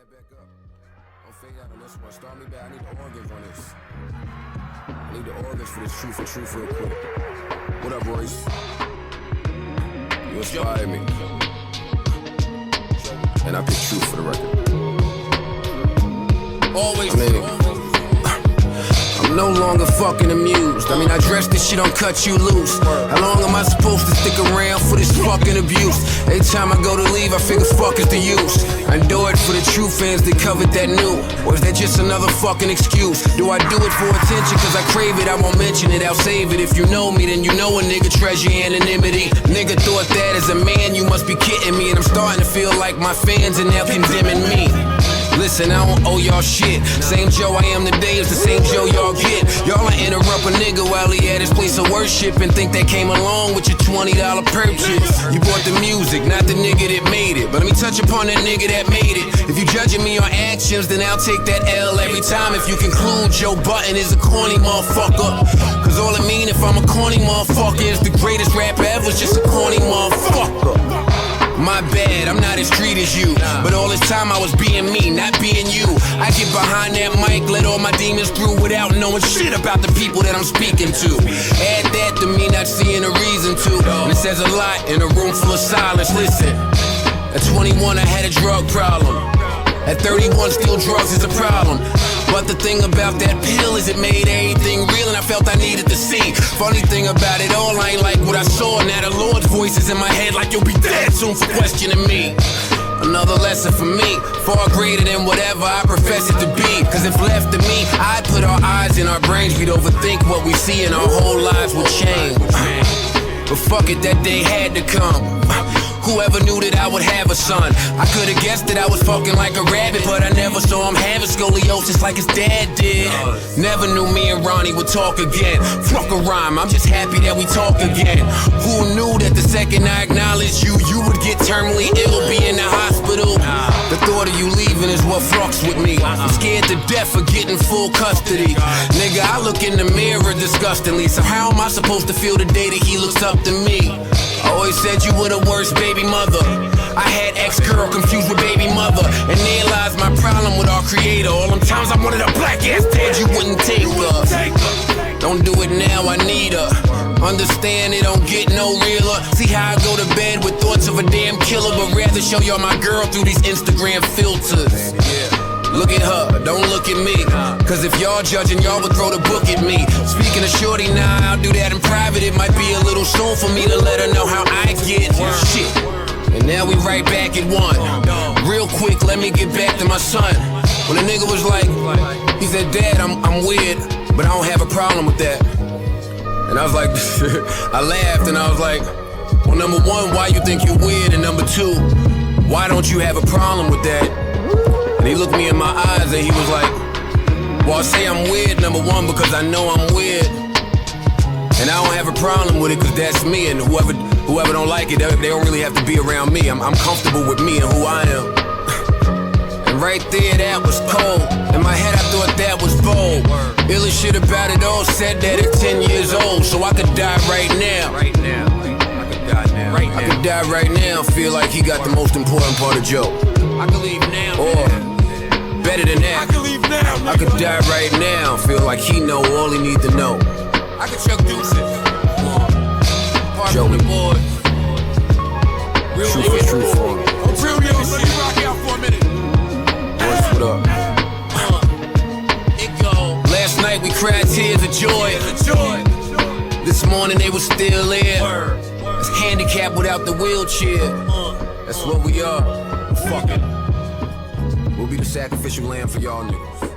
that back up. Don't fade out on this one. Start me back. I need the organs on this. I need the organs for this truth real quick. What up, Royce? You inspire me. And I pick truth for the record. Always. I'm no longer fucking amused. I dress this shit don't cut you loose. How long am I supposed to stick around for this fucking abuse? Every time I go to leave, I figure fuck is the use. I do it for the true fans that covered that new. Or is that just another fucking excuse? Do I do it for attention cause I crave it? I won't mention it, I'll save it. If you know me, then you know a nigga treasure anonymity. Nigga thought that as a man, you must be kidding me. And I'm starting to feel like my fans are now condemning me. Listen, I don't owe y'all shit. Same Joe I am today is the same Joe y'all get. Y'all interrupt a nigga while he at his place of worship and think that came along with your $20 purchase. You bought the music, not the nigga that made it. But let me touch upon that nigga that made it. If you judging me on actions, then I'll take that L every time. If you conclude Joe Budden is a corny motherfucker. Cause all it mean if I'm a corny motherfucker is the greatest rapper ever, just a corny motherfucker. My bad, I'm not as street as you. But all this time I was being me, not being you. I get behind that mic, let all my demons through without knowing shit about the people that I'm speaking to. Add that to me not seeing a reason to. And it says a lot in a room full of silence. Listen, at 21 I had a drug problem. At 31 still drugs is a problem. But the thing about that pill is it made everything real and I felt I needed to see. Funny thing about it all, I ain't like what I saw. Now the Lord's voice is in my head like you'll be dead soon for questioning me. Another lesson for me, far greater than whatever I profess it to be. Cause if left to me, I'd put our eyes in our brains. We'd overthink what we see and our whole lives would change. But fuck it, that day had to come. Whoever knew that I would have a son? I could've guessed that I was fucking like a rabbit, but I never saw him having scoliosis like his dad did. Never knew me and Ronnie would talk again. Fuck a rhyme, I'm just happy that we talk again. Who knew that the second I acknowledged you, you would get terminally ill, be in the hospital? The thought of you leaving is what fucks with me. I'm scared to death of getting full custody. Nigga, I look in the mirror disgustingly. So how am I supposed to feel the day that he looks up to me? I always said you were the worst baby mother. I had ex-girl confused with baby mother. And there lies my problem with our creator. All them times I wanted a black ass dead, you wouldn't take her. Don't do it now, I need her. Understand it don't get no realer. See how I go to bed with thoughts of a damn killer, but rather show y'all my girl through these Instagram filters. Look at her, don't look at me. Cause if y'all judging, y'all would throw the book at me. Speaking of shorty, nah, I'll do that in private. It might be a little soon for me to let her know how I get. Shit. And now we right back at one. Real quick, let me get back to my son. When a nigga was like, he said, Dad, I'm weird, but I don't have a problem with that. And I was like, I laughed and I was like, well, number one, why you think you're weird? And number two, why don't you have a problem with that? And he looked me in my eyes and he was like, well, I say I'm weird, number one, because I know I'm weird. And I don't have a problem with it because that's me. And whoever don't like it, they don't really have to be around me. I'm comfortable with me and who I am. And right there, that was cold. In my head, I thought that was bold. Illest shit about it all said that at 10 years old. So I could die right now. I could die right now, feel like he got the most important part of Joe. I could leave now. Or better than that, I could die right now, feel like he know all he need to know. I could chuck deuces. Joey. Truth is truth for me. Real yo, let me rock out for a minute. What up? It go. Last night we cried tears of joy. This morning they was still there. It's handicapped without the wheelchair. That's what we are. Fuck it. We'll be the sacrificial lamb for y'all niggas.